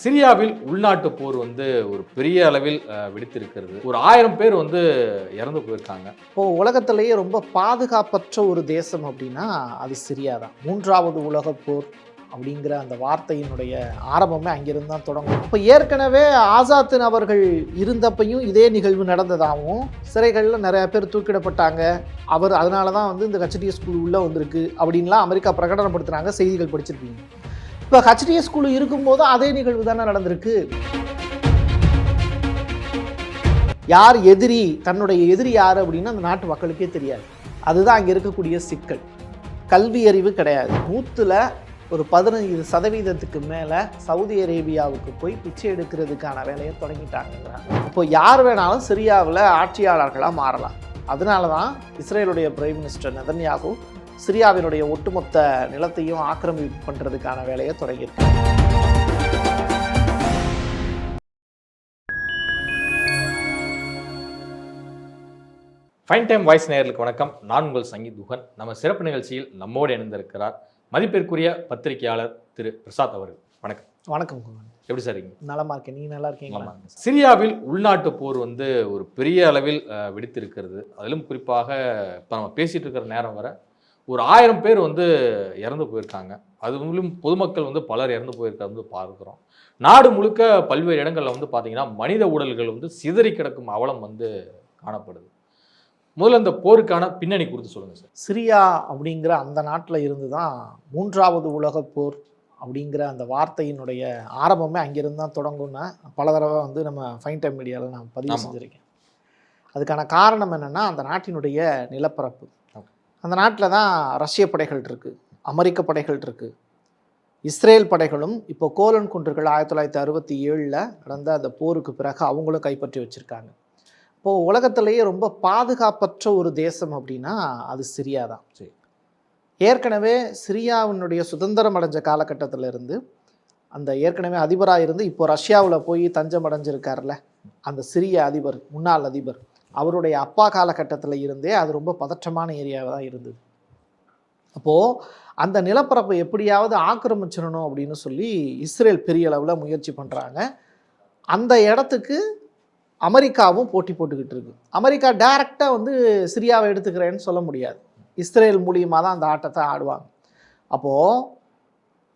சிரியாவில் உள்நாட்டு போர் ஒரு பெரிய அளவில் வெடித்திருக்கிறது. ஒரு 1000 பேர் இறந்து போயிருக்காங்க. இப்போ உலகத்திலேயே ரொம்ப பாதுகாப்பற்ற ஒரு தேசம் அப்படின்னா அது சிரியா தான். 3வது உலகப் போர் அப்படிங்கிற அந்த வார்த்தையினுடைய ஆரம்பமே அங்கிருந்து தான் தொடங்கும். இப்போ ஏற்கனவே ஆசாத்தின் அவர்கள் இருந்தப்பையும் இதே நிகழ்வு நடந்ததாகவும், சிறைகளில் நிறைய பேர் தூக்கிடப்பட்டாங்க, அவர் அதனால தான் இந்த ஹெச்டிஎஸ் குழு உள்ளே வந்திருக்கு அப்படின்லாம் அமெரிக்கா பிரகடனப்படுத்துனாங்க, செய்திகள் படிச்சிருப்பீங்க. இப்போ ஹெச்டிஎஸ் குழு இருக்கும்போது அதே நிகழ்வு தானே நடந்திருக்கு. யார் எதிரி, தன்னுடைய எதிரி யார் அப்படின்னு அந்த நாட்டு மக்களுக்கே தெரியாது. அதுதான் அங்கே இருக்கக்கூடிய சிக்கல். கல்வி அறிவு கிடையாது. 100ல் ஒரு 15% மேலே சவுதி அரேபியாவுக்கு போய் பிச்சை எடுக்கிறதுக்கான வேலையை தொடங்கிட்டாங்கிறாங்க. இப்போ யார் வேணாலும் சிரியாவில் ஆட்சியாளர்களாக மாறலாம். அதனால தான் இஸ்ரேலுடைய பிரைம் மினிஸ்டர் நெதன்யாகு சிரியாவினுடைய ஒட்டுமொத்த நிலத்தையும் ஆக்கிரமிப்பு பண்ணுறதுக்கான வேலையை தொடங்கியிருக்காங்க. ஃபைன் டைம் வாய்ஸ் நேயர்களுக்கு வணக்கம். நான் உங்கள் சங்கீத் துகன். நம்ம சிறப்பு நிகழ்ச்சியில் நம்மோடு இணைந்திருக்கிறார் மதிப்பிற்குரிய பத்திரிகையாளர் திரு பிரசாத் அவர்கள். வணக்கம். வணக்கம். எப்படி சார் இருக்கீங்க? நலமா இருக்கேன். நீங்கள் நல்லா இருக்கீங்களா? சிரியாவில் உள்நாட்டு போர் ஒரு பெரிய அளவில் வெடித்திருக்கிறது. அதிலும் குறிப்பாக இப்போ நம்ம பேசிகிட்டு இருக்கிற நேரம் வர ஒரு 1000 பேர் இறந்து போயிருக்காங்க. அதுவும் பொதுமக்கள் பலர் இறந்து போயிருக்க பார்க்குறோம். நாடு முழுக்க பல்வேறு இடங்களில் பார்த்தீங்கன்னா மனித உடல்கள் சிதறி கிடக்கும் அவலம் காணப்படுது. முதல்ல இந்த போருக்கான பின்னணி குறித்து சொல்லுங்கள் சார். சிரியா அப்படிங்கிற அந்த நாட்டில் இருந்து தான் 3வது உலகப் போர் அப்படிங்கிற அந்த வார்த்தையினுடைய ஆரம்பமே அங்கிருந்து தான் தொடங்கும்னு பல தடவை நம்ம ஃபைன் டைம் மீடியாவில் நான் பதிவு செஞ்சுருக்கேன். அதுக்கான காரணம் என்னென்னா, அந்த நாட்டினுடைய நிலப்பரப்பு. அந்த நாட்டில் தான் ரஷ்ய படைகள் இருக்குது, அமெரிக்க படைகள் இருக்குது, இஸ்ரேல் படைகளும் இப்போ கோலன் குன்றுகள் 1967 நடந்த அந்த போருக்கு பிறகு அவங்களும் கைப்பற்றி வச்சுருக்காங்க. இப்போது உலகத்திலேயே ரொம்ப பாதுகாப்பற்ற ஒரு தேசம் அப்படின்னா அது சிரியா தான். சரி, ஏற்கனவே சிரியாவினுடைய சுதந்திரம் அடைஞ்ச காலகட்டத்தில் இருந்து அந்த ஏற்கனவே அதிபராக இருந்து இப்போ ரஷ்யாவில் போய் தஞ்சம் அடைஞ்சிருக்கார்ல அந்த சிரிய அதிபர், முன்னாள் அதிபர், அவருடைய அப்பா காலகட்டத்தில் இருந்தே அது ரொம்ப பதற்றமான ஏரியாவாக தான் இருந்தது. அப்போது அந்த நிலப்பரப்பை எப்படியாவது ஆக்கிரமிச்சிடணும் அப்படின்னு சொல்லி இஸ்ரேல் பெரிய அளவில் முயற்சி பண்ணுறாங்க. அந்த இடத்துக்கு அமெரிக்காவும் போட்டி போட்டுக்கிட்டு இருக்கு. அமெரிக்கா டைரெக்டாக சிரியாவை எடுத்துக்கிறேன்னு சொல்ல முடியாது. இஸ்ரேல் மூலியமாக தான் அந்த ஆட்டத்தை ஆடுவாங்க. அப்போது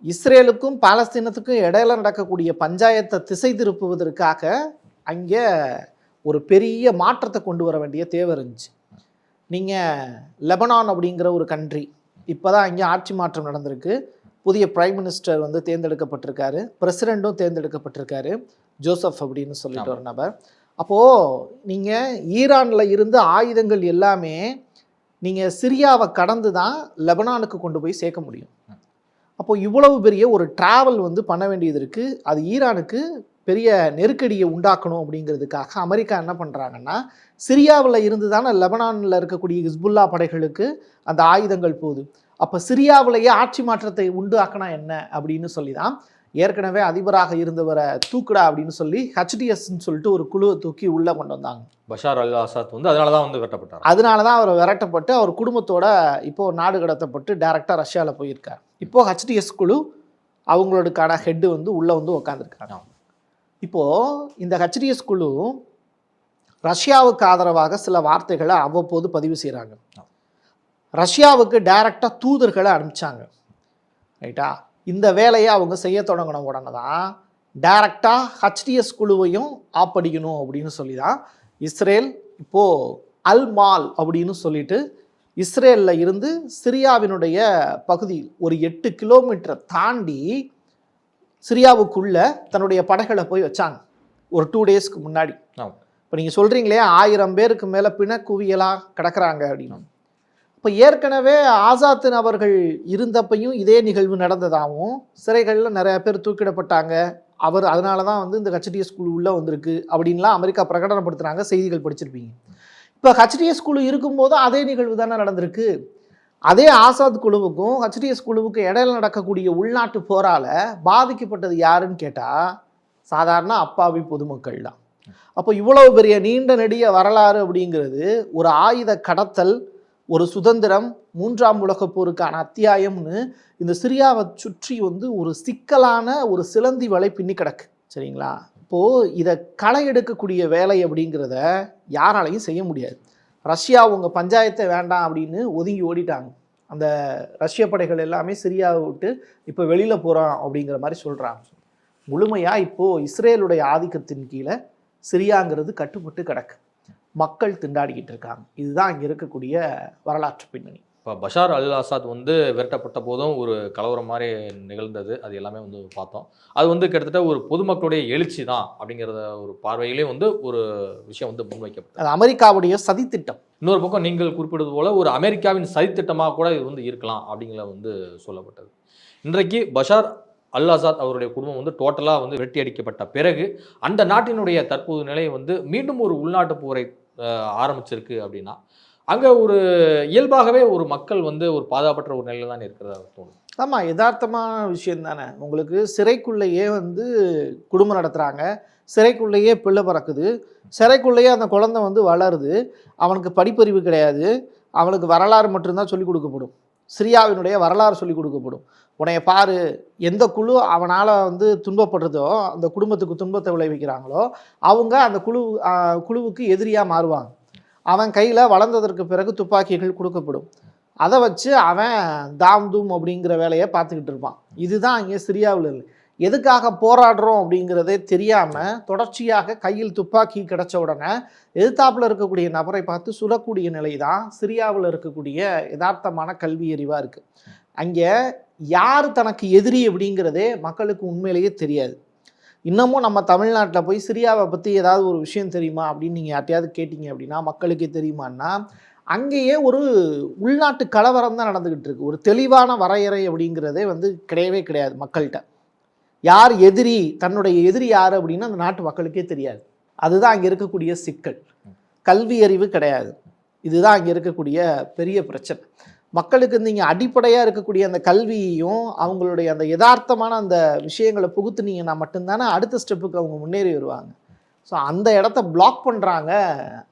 இஸ்ரேலுக்கும் பாலஸ்தீனத்துக்கும் இடையில நடக்கக்கூடிய பஞ்சாயத்தை திசை திருப்புவதற்காக அங்கே ஒரு பெரிய மாற்றத்தை கொண்டு வர வேண்டிய தேவை இருந்துச்சு. நீங்கள் லெபனான் அப்படிங்கிற ஒரு கண்ட்ரி, இப்போ தான் அங்கே ஆட்சி மாற்றம் நடந்திருக்கு. புதிய பிரைம் மினிஸ்டர் தேர்ந்தெடுக்கப்பட்டிருக்காரு, பிரசிடெண்ட்டும் தேர்ந்தெடுக்கப்பட்டிருக்காரு, ஜோசப் அப்படின்னு சொல்லிட்டு ஒரு நபர். அப்போது நீங்கள் ஈரானில் இருந்து ஆயுதங்கள் எல்லாமே நீங்கள் சிரியாவை கடந்து தான் லெபனானுக்கு கொண்டு போய் சேர்க்க முடியும். அப்போது இவ்வளவு பெரிய ஒரு ட்ராவல் பண்ண வேண்டியது இருக்குது. அது ஈரானுக்கு பெரிய நெருக்கடியை உண்டாக்கணும் அப்படிங்கிறதுக்காக அமெரிக்கா என்ன பண்ணுறாங்கன்னா, சிரியாவில் இருந்து தானே லெபனானில் இருக்கக்கூடிய ஹிஸ்புல்லா படைகளுக்கு அந்த ஆயுதங்கள் போகுது. அப்போ சிரியாவிலேயே ஆட்சி மாற்றத்தை உண்டாக்கினா என்ன அப்படின்னு சொல்லி தான் ஏற்கனவே அதிபராக இருந்தவரை தூக்குடா அப்படின்னு சொல்லி ஹெச்டிஎஸ்ன்னு சொல்லிட்டு ஒரு குழுவை தூக்கி உள்ளே கொண்டு வந்தாங்க. பஷார் அல் ஆசாத் அதனால தான் கட்டப்பட்டார். அதனால தான் அவர் விரட்டப்பட்டு அவர் குடும்பத்தோட இப்போது நாடு கடத்தப்பட்டு டைரெக்டாக ரஷ்யாவில் போயிருக்கார். இப்போது ஹெச்டிஎஸ் குழு அவங்களுக்கான ஹெட்டு உள்ளே உட்காந்துருக்காங்க. இப்போது இந்த ஹெச்டிஎஸ் குழு ரஷ்யாவுக்கு ஆதரவாக சில வார்த்தைகளை அவ்வப்போது பதிவு செய்கிறாங்க. ரஷ்யாவுக்கு டைரெக்டாக தூதர்களை அனுப்பிச்சாங்க. ரைட்டா? இந்த வேலையை அவங்க செய்ய தொடங்கின உடனே தான் டைரெக்டாக ஹெச்டிஎஸ் குழுவையும் ஆப்படிக்கணும் அப்படின்னு சொல்லி தான் இஸ்ரேல் இப்போது அல் மால் அப்படின்னு சொல்லிட்டு இஸ்ரேலில் இருந்து சிரியாவினுடைய பகுதி ஒரு 8 கிலோமீட்டரை தாண்டி சிரியாவுக்குள்ள தன்னுடைய படைகளை போய் வச்சாங்க ஒரு 2 டேஸ்க்கு முன்னாடி. இப்போ நீங்கள் சொல்கிறீங்களே 1000 பேருக்கு மேலே பிண குவியலாக கிடக்கிறாங்க அப்படின்னு. இப்போ ஏற்கனவே ஆசாத்தின் அவர்கள் இருந்தப்பையும் இதே நிகழ்வு நடந்ததாகவும், சிறைகளில் நிறைய பேர் தூக்கிடப்பட்டாங்க, அவர் அதனால தான் இந்த ஹெச்டிஎஸ் குழு உள்ளே வந்திருக்கு அப்படின்லாம் அமெரிக்கா பிரகடனப்படுத்துனாங்க, செய்திகள் படிச்சிருப்பீங்க. இப்போ ஹெச்டிஎஸ் குழு இருக்கும்போது அதே நிகழ்வு தானே நடந்திருக்கு. அதே ஆசாத் குழுவுக்கும் ஹெச்டிஎஸ் குழுவுக்கும் இடையில நடக்கக்கூடிய உள்நாட்டு போரால் பாதிக்கப்பட்டது யாருன்னு கேட்டால் சாதாரண அப்பாவி பொதுமக்கள் தான். அப்போ இவ்வளவு பெரிய நீண்ட நெடிய வரலாறு அப்படிங்கிறது ஒரு ஆயுத கடத்தல், ஒரு சுதந்திரம், 3ஆம் உலகப் போருக்கான அத்தியாயம்னு இந்த சிரியாவை சுற்றி ஒரு சிக்கலான ஒரு சிலந்தி வலை பின்னி கிடக்கு. சரிங்களா? இப்போது இதை களை எடுக்கக்கூடிய வேலை அப்படிங்கிறத யாராலையும் செய்ய முடியாது. ரஷ்யா உங்கள் பஞ்சாயத்தை வேண்டாம் அப்படின்னு ஒதுங்கி ஓடிட்டாங்க. அந்த ரஷ்ய படைகள் எல்லாமே சிரியாவை விட்டு இப்போ வெளியில் போகிறோம் அப்படிங்கிற மாதிரி சொல்கிறாங்க. முழுமையாக இப்போது இஸ்ரேலுடைய ஆதிக்கத்தின் கீழே சிரியாங்கிறது கட்டுப்பட்டு கிடக்கு. மக்கள் திண்டாடிக்கிட்டு இருக்காங்க. இதுதான் இங்கே இருக்கக்கூடிய வரலாற்று பின்னணி. இப்போ பஷார் அல் ஆசாத் வந்து விரட்டப்பட்ட போதும் ஒரு கலவரம் மாதிரி நிகழ்ந்தது. அது எல்லாமே வந்து பார்த்தோம். அது வந்து கிட்டத்தட்ட ஒரு பொதுமக்களுடைய எழுச்சி தான் அப்படிங்கிறத ஒரு பார்வையிலே வந்து ஒரு விஷயம் வந்து முன்வைக்கப்பட்டது. அது அமெரிக்காவுடைய சதித்திட்டம். இன்னொரு பக்கம் நீங்கள் குறிப்பிடுவது போல ஒரு அமெரிக்காவின் சதித்திட்டமாக கூட இது வந்து இருக்கலாம் அப்படிங்கிற வந்து சொல்லப்பட்டது. இன்றைக்கு பஷார் அல் ஆசாத் அவருடைய குடும்பம் வந்து டோட்டலாக வந்து வெட்டி அடிக்கப்பட்ட பிறகு அந்த நாட்டினுடைய தற்போது நிலை வந்து மீண்டும் ஒரு உள்நாட்டு போரை ஆரம்பிச்சிருக்கு அப்படின்னா அங்கே ஒரு இயல்பாகவே ஒரு மக்கள் வந்து ஒரு பாதுகாப்பற்ற ஒரு நிலையில் தான் இருக்கிறதா தோணும். ஆமாம், யதார்த்தமான விஷயம் தானே. உங்களுக்கு சிறைக்குள்ளேயே வந்து குடும்பம் நடத்துகிறாங்க, சிறைக்குள்ளேயே பிள்ளை பிறக்குது, சிறைக்குள்ளேயே அந்த குழந்தை வந்து வளருது, அவனுக்கு படிப்பறிவு கிடையாது, அவனுக்கு வரலாறு மட்டும்தான் சொல்லிக் கொடுக்கப்படும். சிரியாவினுடைய வரலாறு சொல்லிக் கொடுக்கப்படும். உன்னைய பாரு, எந்த குழு அவனால் வந்து துன்பப்படுறதோ, அந்த குடும்பத்துக்கு துன்பத்தை விளைவிக்கிறாங்களோ அவங்க அந்த குழுவுக்கு எதிரியாக மாறுவாங்க. அவன் கையில் வளர்ந்ததற்கு பிறகு துப்பாக்கிகள் கொடுக்கப்படும். அதை வச்சு அவன் தாம் தூம் அப்படிங்கிற வேலையை பார்த்துக்கிட்டு இருப்பான். இதுதான் இங்கே சிரியாவில் இல்லை. எதுக்காக போராடுறோம் அப்படிங்கிறதே தெரியாமல் தொடர்ச்சியாக கையில் துப்பாக்கி கிடைச்ச உடனே எதிர்த்தாப்பில் இருக்கக்கூடிய நபரை பார்த்து சுடக்கூடிய நிலை தான் சிரியாவில் இருக்கக்கூடிய யதார்த்தமான கல்வி அறிவாக இருக்குது. அங்கே யார் தனக்கு எதிரி அப்படிங்கிறதே மக்களுக்கு உண்மையிலேயே தெரியாது. இன்னமும் நம்ம தமிழ்நாட்டில் போய் சிரியாவை பற்றி ஏதாவது ஒரு விஷயம் தெரியுமா அப்படின்னு நீங்கள் யார்ட்டையாவது கேட்டிங்க அப்படின்னா மக்களுக்கே தெரியுமான்னா அங்கேயே ஒரு உள்நாட்டு கலவரம் தான் நடந்துக்கிட்டு இருக்கு. ஒரு தெளிவான வரையறை அப்படிங்கிறதே வந்து கிடையவே கிடையாது மக்கள்கிட்ட. யார் எதிரி, தன்னுடைய எதிரி யார் அப்படின்னு அந்த நாட்டு மக்களுக்கே தெரியாது. அதுதான் அங்கே இருக்கக்கூடிய சிக்கல். கல்வி அறிவு கிடையாது. இதுதான் அங்கே இருக்கக்கூடிய பெரிய பிரச்சனை. மக்களுக்கு நீங்கள் அடிப்படையாக இருக்கக்கூடிய அந்த கல்வியையும் அவங்களுடைய அந்த யதார்த்தமான அந்த விஷயங்களை புகுத்துனீங்கன்னா மட்டும்தானே அடுத்த ஸ்டெப்புக்கு அவங்க முன்னேறி வருவாங்க. ஸோ அந்த இடத்த பிளாக் பண்ணுறாங்க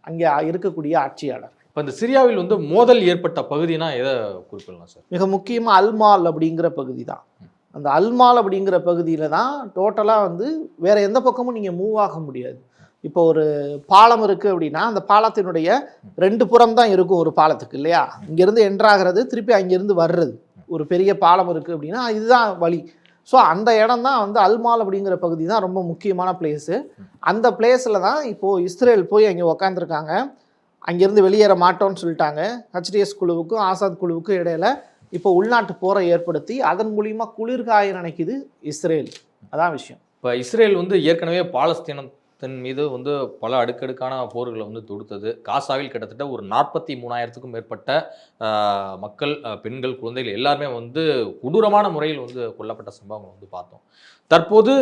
அங்கே இருக்கக்கூடிய ஆட்சியாளர். இப்போ இந்த சிரியாவில் வந்து மோதல் ஏற்பட்ட பகுதினா எதை குறிப்பிடலாம் சார்? மிக முக்கியமாக அல்மால் அப்படிங்கிற பகுதி தான். அந்த அல்மால் அப்படிங்கிற பகுதியில் தான் டோட்டலாக வந்து வேறு எந்த பக்கமும் நீங்கள் மூவ் ஆக முடியாது. இப்போ ஒரு பாலம் இருக்குது அப்படின்னா அந்த பாலத்தினுடைய 2 புறம் தான் இருக்கும் ஒரு பாலத்துக்கு, இல்லையா? இங்கேருந்து என்ட்ராகிறது, திருப்பி அங்கேருந்து வர்றது. ஒரு பெரிய பாலம் இருக்குது அப்படின்னா இதுதான் வழி. ஸோ அந்த இடம் தான் வந்து அல்மால் அப்படிங்கிற பகுதி தான் ரொம்ப முக்கியமான பிளேஸு. அந்த பிளேஸில் தான் இப்போது இஸ்ரேல் போய் அங்கே உக்காந்துருக்காங்க. அங்கேருந்து வெளியேற மாட்டோம்னு சொல்லிட்டாங்க. ஹெச்டிஎஸ் குழுவுக்கும் ஆசாத் குழுவுக்கும் இடையில இப்போ உள்நாட்டு போரை ஏற்படுத்தி அதன் மூலிமா குளிர்காய நினைக்குது இஸ்ரேல். அதான் விஷயம். இப்போ இஸ்ரேல் வந்து ஏற்கனவே பாலஸ்தீனத்தின் மீது வந்து பல அடுக்கடுக்கான போர்களை வந்து தொடுத்தது. காசாவில் கிட்டத்தட்ட ஒரு 43,000க்கும் மேற்பட்ட மக்கள், பெண்கள், குழந்தைகள் எல்லாருமே வந்து கொடூரமான முறையில் வந்து கொல்லப்பட்ட சம்பவங்கள் வந்து பார்த்தோம். தற்போது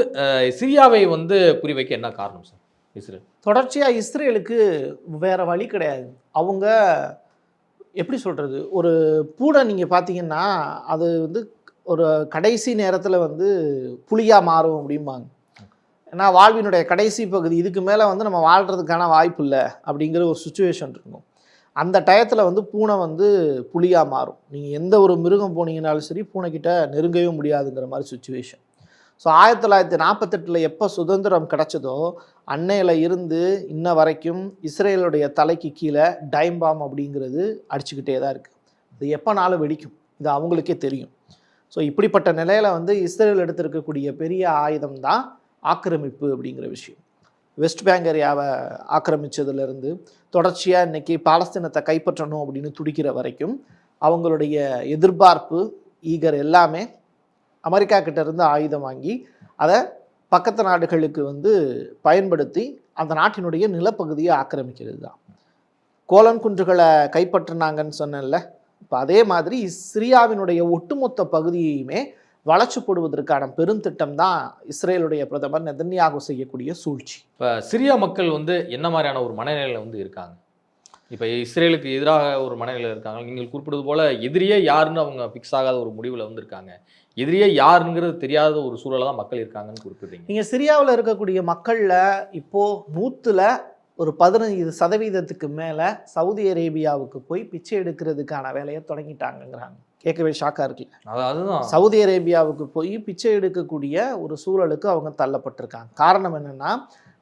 சிரியாவை வந்து குறிவைக்க என்ன காரணம் சார்? இஸ்ரேல் தொடர்ச்சியாக இஸ்ரேலுக்கு வேறு வழி கிடையாது. அவங்க எப்படி சொல்கிறது, ஒரு பூனை நீங்கள் பார்த்தீங்கன்னா அது வந்து ஒரு கடைசி நேரத்தில் வந்து புலியாக மாறும் அப்படிம்பாங்க. ஏன்னா வாழ்வினுடைய கடைசி பகுதி, இதுக்கு மேலே வந்து நம்ம வாழ்கிறதுக்கான வாய்ப்பு இல்லை அப்படிங்கிற ஒரு சுச்சுவேஷன் இருக்கும். அந்த டயத்தில் வந்து பூனை வந்து புலியாக மாறும். நீங்கள் எந்த ஒரு மிருகம் போனீங்கனாலும் சரி பூனைக்கிட்ட நெருங்கவே முடியாதுங்கிற மாதிரி சுச்சுவேஷன். ஸோ 1948 எப்போ சுதந்திரம் கிடச்சதோ அன்னையில் இருந்து இன்ன வரைக்கும் இஸ்ரேலுடைய தலைக்கு கீழே டைம் பாம் அப்படிங்கிறது அடிச்சுக்கிட்டே தான் இருக்குது. இது எப்போனாலும் வெடிக்கும், இது அவங்களுக்கே தெரியும். ஸோ இப்படிப்பட்ட நிலையில் வந்து இஸ்ரேல் எடுத்திருக்கக்கூடிய பெரிய ஆயுதம் தான் ஆக்கிரமிப்பு அப்படிங்கிற விஷயம். வெஸ்ட் பேங்க் ஏரியாவை ஆக்கிரமித்ததுலேருந்து தொடர்ச்சியாக இன்றைக்கி பாலஸ்தீனத்தை கைப்பற்றணும் அப்படின்னு துடிக்கிற வரைக்கும் அவங்களுடைய எதிர்பார்ப்பு ஈகர் எல்லாமே அமெரிக்கா கிட்டேருந்து ஆயுதம் வாங்கி அதை பக்கத்து நாடுகளுக்கு வந்து பயன்படுத்தி அந்த நாட்டினுடைய நிலப்பகுதியை ஆக்கிரமிக்கிறது தான். கோலன் குன்றுகளை கைப்பற்றினாங்கன்னு சொன்னேன்ல, இப்போ அதே மாதிரி சிரியாவினுடைய ஒட்டுமொத்த பகுதியையுமே வளர்ச்சி போடுவதற்கான பெருந்திட்டம் தான் இஸ்ரேலுடைய பிரதமர் நெதன்யாகு செய்யக்கூடிய சூழ்ச்சி. இப்போ சிரியா மக்கள் வந்து என்ன மாதிரியான ஒரு மனநிலையில் வந்து இருக்காங்க? இப்போ இஸ்ரேலுக்கு எதிராக ஒரு மனநிலையில் இருக்காங்க. நீங்கள் குறிப்பிடுவது போல் எதிரியே யாருன்னு அவங்க ஃபிக்ஸ் ஆகாத ஒரு முடிவில் வந்து இருக்காங்க. எதிரியே யாருங்கிறது தெரியாத ஒரு சூழலை தான் மக்கள் இருக்காங்கன்னு குறிப்பிடுறீங்க. நீங்கள் சிரியாவில் இருக்கக்கூடிய மக்களில் இப்போது 100ல் ஒரு 15% மேலே சவுதி அரேபியாவுக்கு போய் பிச்சை எடுக்கிறதுக்கான வேலையை தொடங்கிட்டாங்கங்கிறாங்க. கேட்கவே ஷாக்காக இருக்குல்ல. அதுதான் சவுதி அரேபியாவுக்கு போய் பிச்சை எடுக்கக்கூடிய ஒரு சூழலுக்கு அவங்க தள்ளப்பட்டிருக்காங்க. காரணம் என்னென்னா,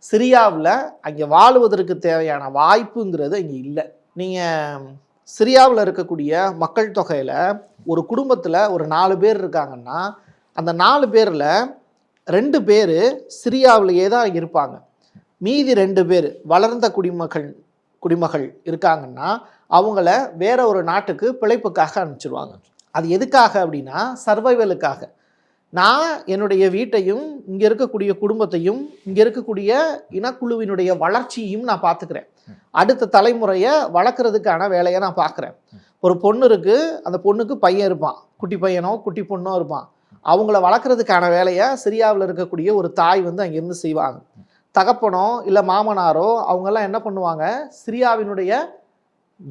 சிரியாவில் அங்கே வாழுவதற்கு தேவையான வாய்ப்புங்கிறது இங்கே இல்லை. நீங்கள் சிரியாவில் இருக்கக்கூடிய மக்கள் தொகையில் ஒரு குடும்பத்தில் ஒரு 4 பேர் இருக்காங்கன்னா, அந்த 4 பேரில் 2 பேர் சிரியாவிலேயே தான் இருப்பாங்க. மீதி 2 பேர் வளர்ந்த குடிமகள் இருக்காங்கன்னா அவங்கள வேற ஒரு நாட்டுக்கு பிழைப்புக்காக அனுப்பிச்சிடுவாங்க. அது எதுக்காக அப்படின்னா, சர்வைவலுக்காக. நான் என்னுடைய வீட்டையும் இங்கே இருக்கக்கூடிய குடும்பத்தையும் இங்கே இருக்கக்கூடிய இனக்குழுவினுடைய வளர்ச்சியையும் நான் பார்த்துக்கிறேன். அடுத்த தலைமுறையை வளர்க்குறதுக்கான வேலையை நான் பார்க்குறேன். ஒரு பொண்ணு இருக்குது, அந்த பொண்ணுக்கு பையன் இருப்பான், குட்டி பையனோ குட்டி பொண்ணோ இருப்பான். அவங்கள வளர்க்குறதுக்கான வேலையை சிரியாவில் இருக்கக்கூடிய ஒரு தாய் வந்து அங்கேருந்து செய்வாங்க. தகப்பனோ இல்லை மாமனாரோ அவங்கெல்லாம் என்ன பண்ணுவாங்க, சிரியாவினுடைய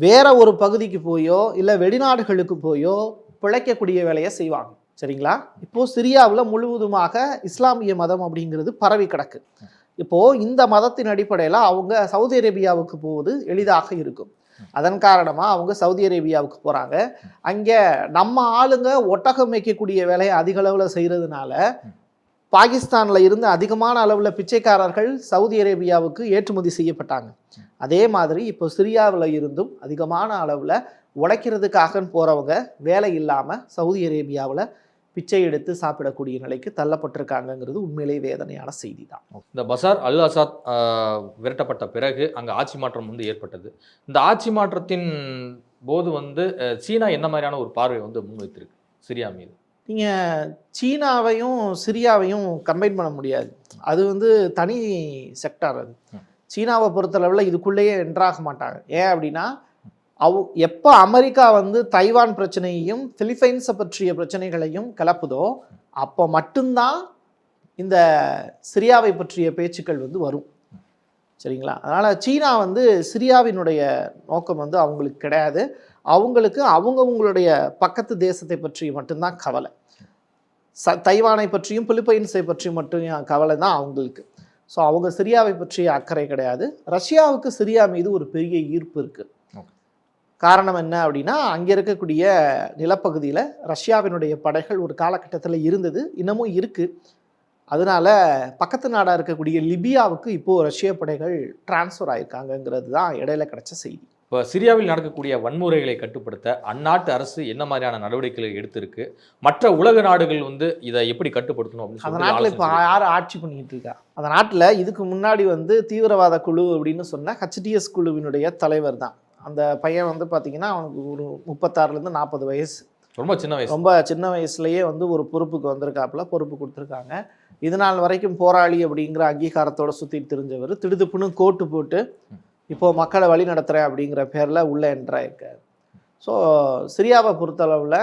வேற ஒரு பகுதிக்கு போயோ இல்லை வெளிநாடுகளுக்கு போயோ பிழைக்கக்கூடிய வேலையை செய்வாங்க. சரிங்களா? இப்போது சிரியாவில் முழுவதுமாக இஸ்லாமிய மதம் அப்படிங்கிறது பரவி கிடக்கு. இப்போது இந்த மதத்தின் அடிப்படையில் அவங்க சவுதி அரேபியாவுக்கு போவது எளிதாக இருக்கும். அதன் காரணமாக அவங்க சவுதி அரேபியாவுக்கு போகிறாங்க. அங்கே நம்ம ஆளுங்க ஒட்டகம் மேய்க்கக்கூடிய வேலையை அதிக அளவில் செய்கிறதுனால பாகிஸ்தானில் இருந்து அதிகமான அளவில் பிச்சைக்காரர்கள் சவுதி அரேபியாவுக்கு ஏற்றுமதி செய்யப்பட்டாங்க. அதே மாதிரி இப்போ சிரியாவில் இருந்தும் அதிகமான அளவில் உழைக்கிறதுக்காக போகிறவங்க வேலை இல்லாமல் சவுதி அரேபியாவில் பிச்சை எடுத்து சாப்பிடக்கூடிய நிலைக்கு தள்ளப்பட்டிருக்காங்கங்கிறது உண்மையிலேயே வேதனையான செய்தி தான். இந்த பஷார் அல் அசாத் விரட்டப்பட்ட பிறகு அங்கே ஆட்சி மாற்றம் வந்து ஏற்பட்டது. இந்த ஆட்சி மாற்றத்தின் போது வந்து சீனா என்ன மாதிரியான ஒரு பார்வை வந்து முன்வைத்திருக்கு சிரியா மீது? நீங்கள் சீனாவையும் சிரியாவையும் கம்பைன் பண்ண முடியாது. அது வந்து தனி செக்டார். அது சீனாவை பொறுத்தளவில் இதுக்குள்ளேயே என்ட்ராக மாட்டாங்க. ஏன் அப்படின்னா, எப்போ அமெரிக்கா வந்து தைவான் பிரச்சனையையும் பிலிப்பைன்ஸை பற்றிய பிரச்சனைகளையும் கிளப்புதோ அப்போ மட்டும்தான் இந்த சிரியாவை பற்றிய பேச்சுக்கள் வந்து வரும். சரிங்களா? அதனால் சீனா வந்து சிரியாவினுடைய நோக்கம் வந்து அவங்களுக்கு கிடையாது. அவங்களுக்கு அவங்களுடைய பக்கத்து தேசத்தை பற்றி மட்டும்தான் கவலை. தைவானை பற்றியும் பிலிப்பைன்ஸை பற்றி மட்டும் கவலை தான் அவங்களுக்கு. ஸோ அவங்க சிரியாவை பற்றிய அக்கறை கிடையாது. ரஷ்யாவுக்கு சிரியா மீது ஒரு பெரிய ஈர்ப்பு இருக்குது. காரணம் என்ன அப்படின்னா, அங்கே இருக்கக்கூடிய நிலப்பகுதியில் ரஷ்யாவினுடைய படைகள் ஒரு காலகட்டத்தில் இருந்தது, இன்னமும் இருக்குது. அதனால பக்கத்து நாடாக இருக்கக்கூடிய லிபியாவுக்கு இப்போது ரஷ்ய படைகள் டிரான்ஸ்ஃபர் ஆகிருக்காங்கங்கிறது தான் இடையில கிடைச்ச செய்தி. இப்போ சிரியாவில் நடக்கக்கூடிய வன்முறைகளை கட்டுப்படுத்த அந்நாட்டு அரசு என்ன மாதிரியான நடவடிக்கைகளை எடுத்திருக்கு, மற்ற உலக நாடுகள் வந்து இதை எப்படி கட்டுப்படுத்தணும் அப்படின்னு அந்த நாட்டில் இப்போ யார் ஆட்சி பண்ணிக்கிட்டு இருக்கா? அந்த நாட்டில் இதுக்கு முன்னாடி வந்து தீவிரவாத குழு அப்படின்னு சொன்ன ஹெச்டிஎஸ் குழுவினுடைய தலைவர் தான் அந்த பையன். வந்து பார்த்தீங்கன்னா அவனுக்கு ஒரு 36லேருந்து 40 வயசு. ரொம்ப சின்ன வயசுலேயே வந்து ஒரு பொறுப்புக்கு வந்திருக்காப்புல, பொறுப்பு கொடுத்துருக்காங்க. இது நாள் வரைக்கும் போராளி அப்படிங்கிற அங்கீகாரத்தோட சுற்றிட்டு தெரிஞ்சவர் திடுதுப்புன்னு கோட்டு போட்டு இப்போது மக்களை வழி நடத்துகிறேன் அப்படிங்கிற பேரில் உள்ளே என்ட்ராயிருக்கார். ஸோ சிரியாவை பொறுத்தளவில்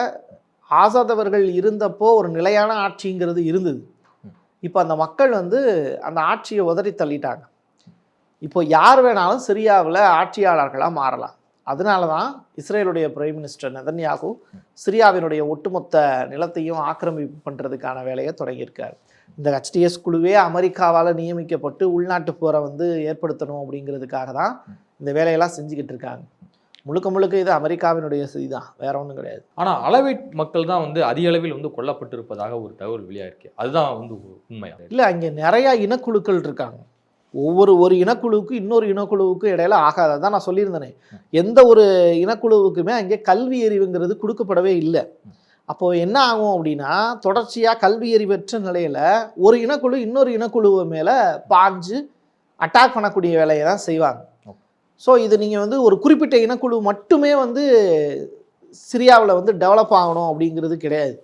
ஆசாத் அவர்கள் இருந்தப்போ ஒரு நிலையான ஆட்சிங்கிறது இருந்தது. இப்போ அந்த மக்கள் வந்து அந்த ஆட்சியை உதறி தள்ளிட்டாங்க. இப்போ யார் வேணாலும் சிரியாவில் ஆட்சியாளர்களாக மாறலாம். அதனால தான் இஸ்ரேலுடைய பிரைம் மினிஸ்டர் நெதன்யாகு சிரியாவினுடைய ஒட்டுமொத்த நிலத்தையும் ஆக்கிரமிப்பு பண்ணுறதுக்கான வேலையை தொடங்கியிருக்கார். இந்த ஹெச்டிஎஸ் குழுவே அமெரிக்காவால் நியமிக்கப்பட்டு உள்நாட்டு போரை வந்து ஏற்படுத்தணும் அப்படிங்கிறதுக்காக தான் இந்த வேலையெல்லாம் செஞ்சுக்கிட்டு இருக்காங்க. முழுக்க இது அமெரிக்காவினுடைய செய்தி தான், வேற ஒன்றும் கிடையாது. ஆனால் அளவைட் மக்கள் தான் வந்து அதிக அளவில் வந்து கொல்லப்பட்டு இருப்பதாக ஒரு தகவல் வெளியாயிருக்கு. அதுதான் வந்து உண்மையா? இல்லை, அங்கே நிறையா இனக்குழுக்கள் இருக்காங்க. ஒரு இனக்குழுவுக்கு இன்னொரு இனக்குழுவுக்கு இடையில ஆகாதான் நான் சொல்லியிருந்தேனே. எந்த ஒரு இனக்குழுவுக்குமே அங்கே கல்வி அறிவுங்கிறது கொடுக்கப்படவே இல்லை. அப்போது என்ன ஆகும் அப்படின்னா, தொடர்ச்சியாக கல்வி அறிவற்ற நிலையில் ஒரு இனக்குழு இன்னொரு இனக்குழுவு மேலே பாஞ்சு அட்டாக் பண்ணக்கூடிய வேலையை தான் செய்வாங்க. ஸோ இது நீங்கள் வந்து ஒரு குறிப்பிட்ட இனக்குழு மட்டுமே வந்து சிரியாவில் வந்து டெவலப் ஆகணும் அப்படிங்கிறது கிடையாது.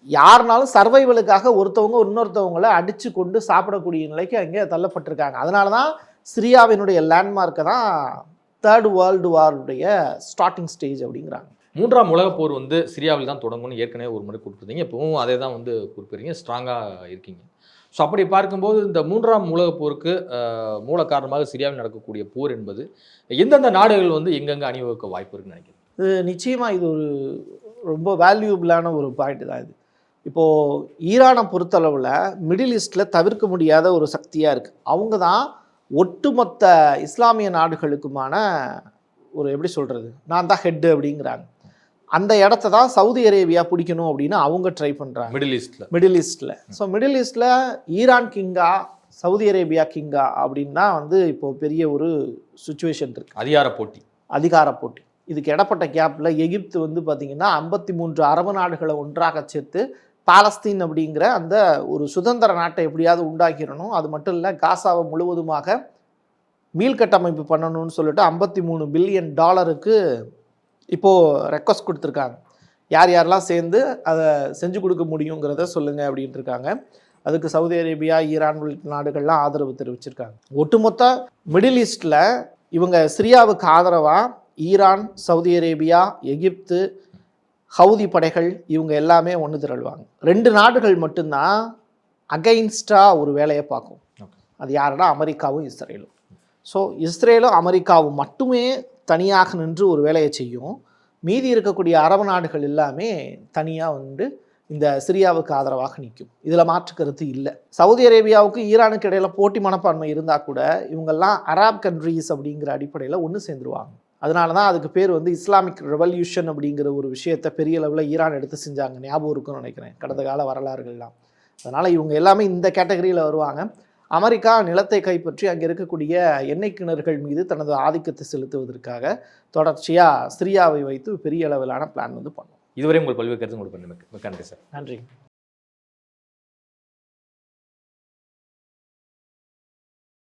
யாருனாலும் சர்வைவலுக்காக ஒருத்தவங்க இன்னொருத்தவங்களை அடித்து கொண்டு சாப்பிடக்கூடிய நிலைக்கு அங்கே தள்ளப்பட்டிருக்காங்க. அதனால தான் சிரியாவினுடைய லேண்ட்மார்க்கை தான் 3rd வேர்ல்டு வாருடைய ஸ்டார்டிங் ஸ்டேஜ் அப்படிங்கிறாங்க. 3ஆம் உலகப் போர் வந்து சிரியாவில் தான் தொடங்கும்னு ஏற்கனவே ஒரு முறை குறிப்பிட்டீங்க. இப்போவும் அதே தான் வந்து குறிப்பிடுறீங்க, ஸ்ட்ராங்காக இருக்கீங்க. ஸோ அப்படி பார்க்கும்போது இந்த 3ஆம் உலகப் போருக்கு மூல காரணமாக சிரியாவில் நடக்கக்கூடிய போர் என்பது எந்தெந்த நாடுகள் வந்து எங்கெங்கே அணிவகுக்க வாய்ப்பு இருக்குன்னு நினைக்கிறேன்? இது நிச்சயமாக இது ஒரு ரொம்ப வேல்யூபிளான ஒரு பாயிண்ட் தான் இது. இப்போது ஈரானை பொறுத்தளவில் மிடில் ஈஸ்டில் தவிர்க்க முடியாத ஒரு சக்தியாக இருக்குது. அவங்க தான் ஒட்டுமொத்த இஸ்லாமிய நாடுகளுக்குமான ஒரு எப்படி சொல்கிறது, நான் தான் ஹெட்டு அப்படிங்கிறாங்க. அந்த இடத்த தான் சவுதி அரேபியா பிடிக்கணும் அப்படின்னு அவங்க ட்ரை பண்ணுறாங்க மிடில் ஈஸ்டில். ஸோ மிடில் ஈஸ்டில் ஈரான் கிங்கா சவுதி அரேபியா கிங்கா அப்படின்னா இப்போ பெரிய ஒரு சுச்சுவேஷன் இருக்குது. அதிகார போட்டி. இதுக்கு இடப்பட்ட கேப்பில் எகிப்து பார்த்தீங்கன்னா 53 அரபு நாடுகளை ஒன்றாக சேர்த்து பாலஸ்தீன் அப்படிங்கிற அந்த ஒரு சுதந்திர நாட்டை எப்படியாவது உண்டாக்கிடணும், அது மட்டும் இல்லை காசாவை முழுவதுமாக மீள்கட்டமைப்பு பண்ணணும்னு சொல்லிட்டு $53 பில்லியன் இப்போது ரெக்வஸ்ட் கொடுத்துருக்காங்க. யாரெல்லாம் சேர்ந்து அதை செஞ்சு கொடுக்க முடியுங்கிறத சொல்லுங்கள் அப்படின்ட்டு இருக்காங்க. அதுக்கு சவுதி அரேபியா, ஈரான் உள்ளிட்ட நாடுகள்லாம் ஆதரவு தெரிவிச்சிருக்காங்க. ஒட்டுமொத்த மிடில் ஈஸ்டில் இவங்க சிரியாவுக்கு ஆதரவாக ஈரான், சவுதி அரேபியா, எகிப்து, ஹவுதி படைகள் இவங்க எல்லாமே ஒன்று திரள்வாங்க. 2 நாடுகள் மட்டும்தான் அகைன்ஸ்டாக ஒரு வேலையை பார்க்கும். அது யாருன்னா அமெரிக்காவும் இஸ்ரேலும். ஸோ இஸ்ரேலும் அமெரிக்காவும் மட்டுமே தனியாக நின்று ஒரு வேலையை செய்யும். மீதி இருக்கக்கூடிய அரபு நாடுகள் எல்லாமே தனியாக இந்த சிரியாவுக்கு ஆதரவாக நிற்கும். இதில் மாற்று கருத்து இல்லை. சவுதி அரேபியாவுக்கு ஈரானுக்கு இடையில போட்டி மனப்பான்மை இருந்தால் கூட இவங்கெல்லாம் அராப் கண்ட்ரீஸ் அப்படிங்கிற அடிப்படையில் ஒன்று சேர்ந்துருவாங்க. அதனால தான் அதுக்கு பேர் இஸ்லாமிக் ரெவல்யூஷன் அப்படிங்கிற ஒரு விஷயத்தை பெரிய அளவில் ஈரான் எடுத்து செஞ்சாங்க. ஞாபகம் இருக்குன்னு நினைக்கிறேன் கடந்த கால வரலாறுகள்லாம். அதனால் இவங்க எல்லாமே இந்த கேட்டகரியில் வருவாங்க. அமெரிக்கா நிலத்தை கைப்பற்றி அங்கே இருக்கக்கூடிய எண்ணெய் கிணறுகள் மீது தனது ஆதிக்கத்தை செலுத்துவதற்காக தொடர்ச்சியாக சிரியாவை வைத்து பெரிய அளவிலான பிளான் பண்ணும். இதுவரை உங்கள் பல்வேறு கருத்து உங்களுக்கு நன்றி சார். நன்றி.